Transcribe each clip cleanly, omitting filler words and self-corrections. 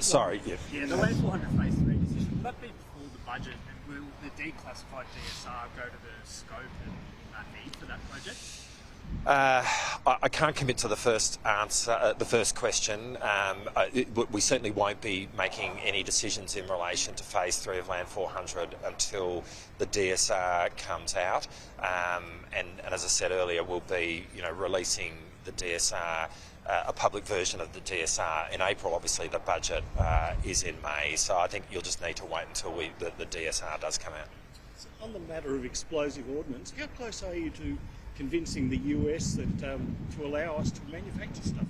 Sorry. Yeah, the Land 400 Phase 3 decision, will that be before the budget, and will the declassified DSR go to the scope and need for that project? I can't commit to the first answer, the first question. We certainly won't be making any decisions in relation to Phase 3 of Land 400 until the DSR comes out. And as I said earlier, we'll be, releasing the DSR, a public version of the DSR in April. Obviously, the budget is in May, so I think you'll just need to wait until the DSR does come out. So on the matter of explosive ordnance, how close are you to convincing the US that to allow us to manufacture stuff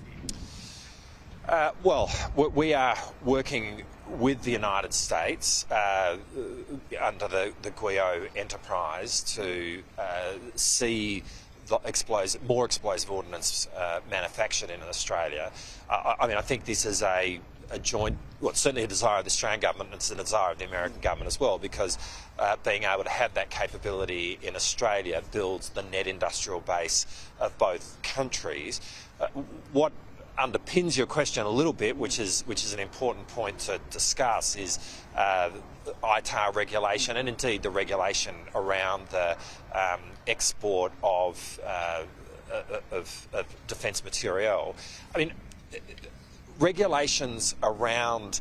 here? Well, we are working with the United States under the GUIO enterprise to see more explosive ordnance manufactured in Australia. I think this is a joint, well, certainly a desire of the Australian government, and it's a desire of the American government as well, because being able to have that capability in Australia builds the net industrial base of both countries. What underpins your question a little bit, which is an important point to discuss, is ITAR regulation, and indeed the regulation around the export of defence material. Regulations around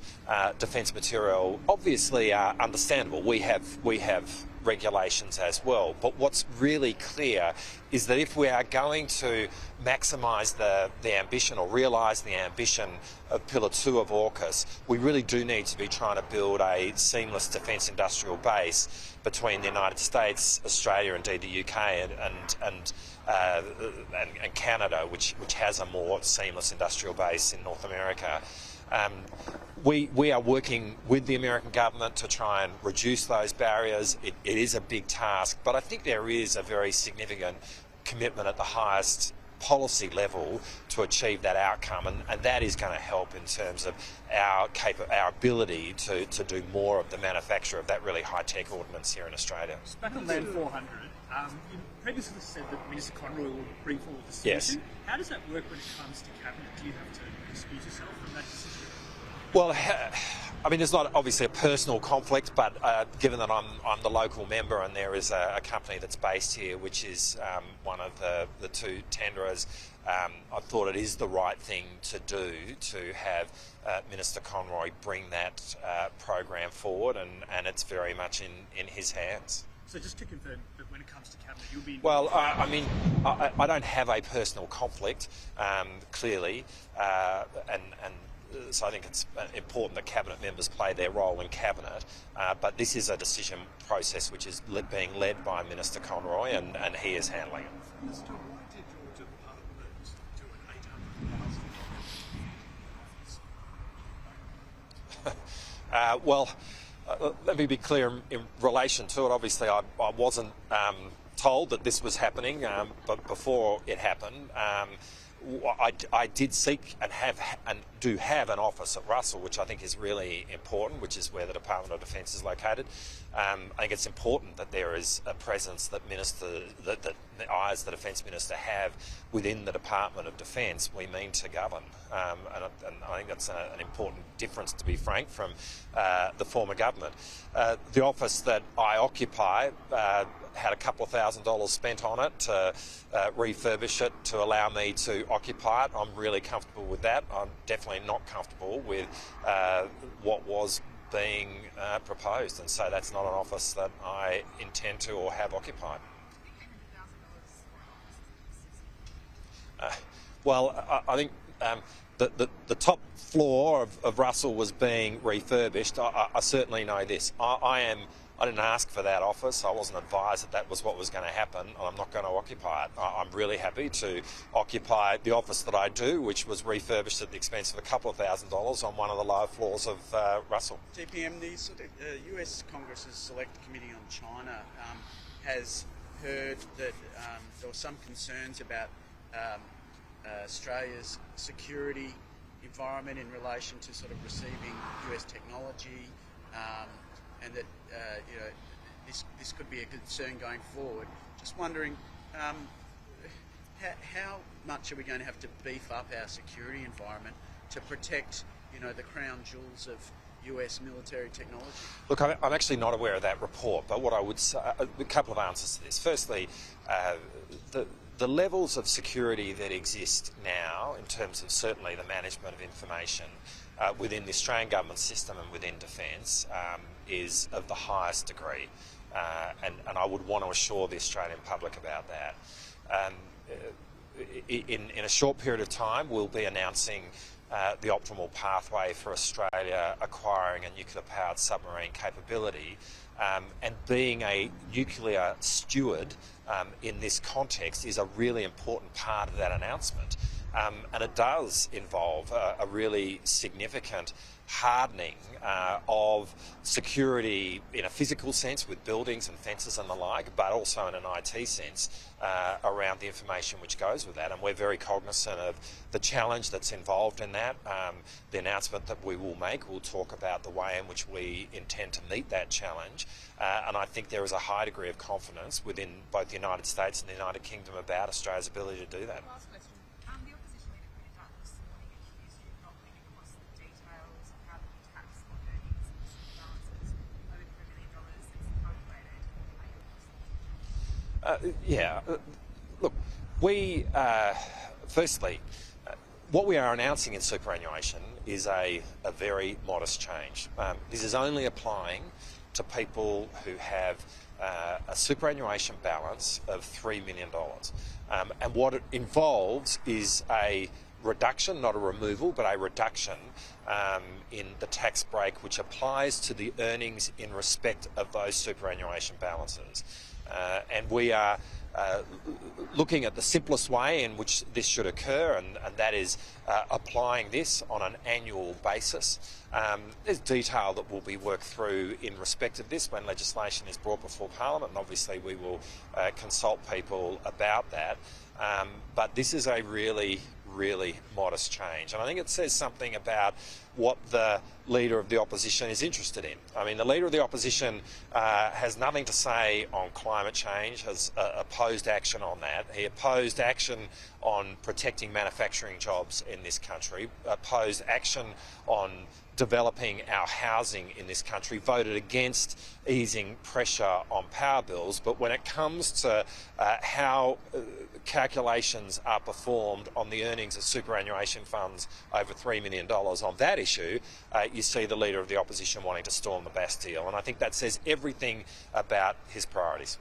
defence material obviously are understandable. We have regulations as well, but what's really clear is that if we are going to maximise the ambition or realise the ambition of Pillar 2 of AUKUS, we really do need to be trying to build a seamless defence industrial base between the United States, Australia, indeed the UK, and Canada, which has a more seamless industrial base in North America. We are working with the American government to try and reduce those barriers. It is a big task, but I think there is a very significant commitment at the highest policy level to achieve that outcome, and that is going to help in terms of our ability to do more of the manufacture of that really high-tech ordnance here in Australia. Back on Land 400, you previously said that Minister Conroy will bring forward the solution. Yes. How does that work when it comes to Cabinet? Do you have to excuse yourself from that decision? Well, there's not obviously a personal conflict, but given that I'm the local member and there is a company that's based here, which is one of the two tenderers, I thought it is the right thing to do to have Minister Conroy bring that program forward, and it's very much in his hands. So just to confirm that when it comes to Cabinet, you'll be... Well, I don't have a personal conflict, clearly, and so I think it's important that Cabinet members play their role in Cabinet, but this is a decision process which is being led by Minister Conroy, and he is handling it. Minister, why did your department do an $800,000 Well, let me be clear in relation to it. Obviously, I wasn't told that this was happening, but before it happened, I did seek and do have an office at Russell, which I think is really important, which is where the Department of Defence is located. I think it's important that there is a presence that the eyes the Defence Minister have within the Department of Defence. We mean to govern, and I think that's an important difference, to be frank, from the former government. The office that I occupy had a couple of $1,000s spent on it to refurbish it to allow me to occupy it. I'm really comfortable with that. I'm definitely not comfortable with what was being proposed, and so that's not an office that I intend to or have occupied. I think the top floor of Russell was being refurbished. I certainly know this. I didn't ask for that office. I wasn't advised that was what was going to happen, and I'm not going to occupy it. I'm really happy to occupy the office that I do, which was refurbished at the expense of a couple of $1,000s on one of the lower floors of Russell. GPM, the US Congress's Select Committee on China has heard that there were some concerns about Australia's security environment in relation to sort of receiving US technology, and that this could be a concern going forward. Just wondering, how much are we going to have to beef up our security environment to protect, the crown jewels of US military technology? Look, I'm actually not aware of that report, but what I would say, a couple of answers to this. Firstly, the levels of security that exist now, in terms of certainly the management of information within the Australian government system and within defence, is of the highest degree, and I would want to assure the Australian public about that. In a short period of time, we'll be announcing the optimal pathway for Australia acquiring a nuclear-powered submarine capability, and being a nuclear steward in this context is a really important part of that announcement. And it does involve a really significant hardening of security in a physical sense with buildings and fences and the like, but also in an IT sense around the information which goes with that. And we're very cognizant of the challenge that's involved in that. The announcement that we will make will talk about the way in which we intend to meet that challenge. And I think there is a high degree of confidence within both the United States and the United Kingdom about Australia's ability to do that. Last question. The opposition leader pointed out this morning introduced you not being across the details of how the tax on earnings and balances over $3 million is calculated. Look, we firstly, what we are announcing in superannuation is a very modest change. This is only applying to people who have a superannuation balance of $3 million. And what it involves is a reduction, not a removal, but a reduction in the tax break which applies to the earnings in respect of those superannuation balances. And we are looking at the simplest way in which this should occur, and that is applying this on an annual basis. There's detail that will be worked through in respect of this when legislation is brought before Parliament, and obviously we will consult people about that. But this is a really modest change, and I think it says something about what the Leader of the Opposition is interested in. I mean, the Leader of the Opposition has nothing to say on climate change, has opposed action on that. He opposed action on protecting manufacturing jobs in this country, opposed action on developing our housing in this country, voted against easing pressure on power bills. But when it comes to how calculations are performed on the earnings of superannuation funds over $3 million on that issue, you see the Leader of the Opposition wanting to storm the Bastille. And I think that says everything about his priorities.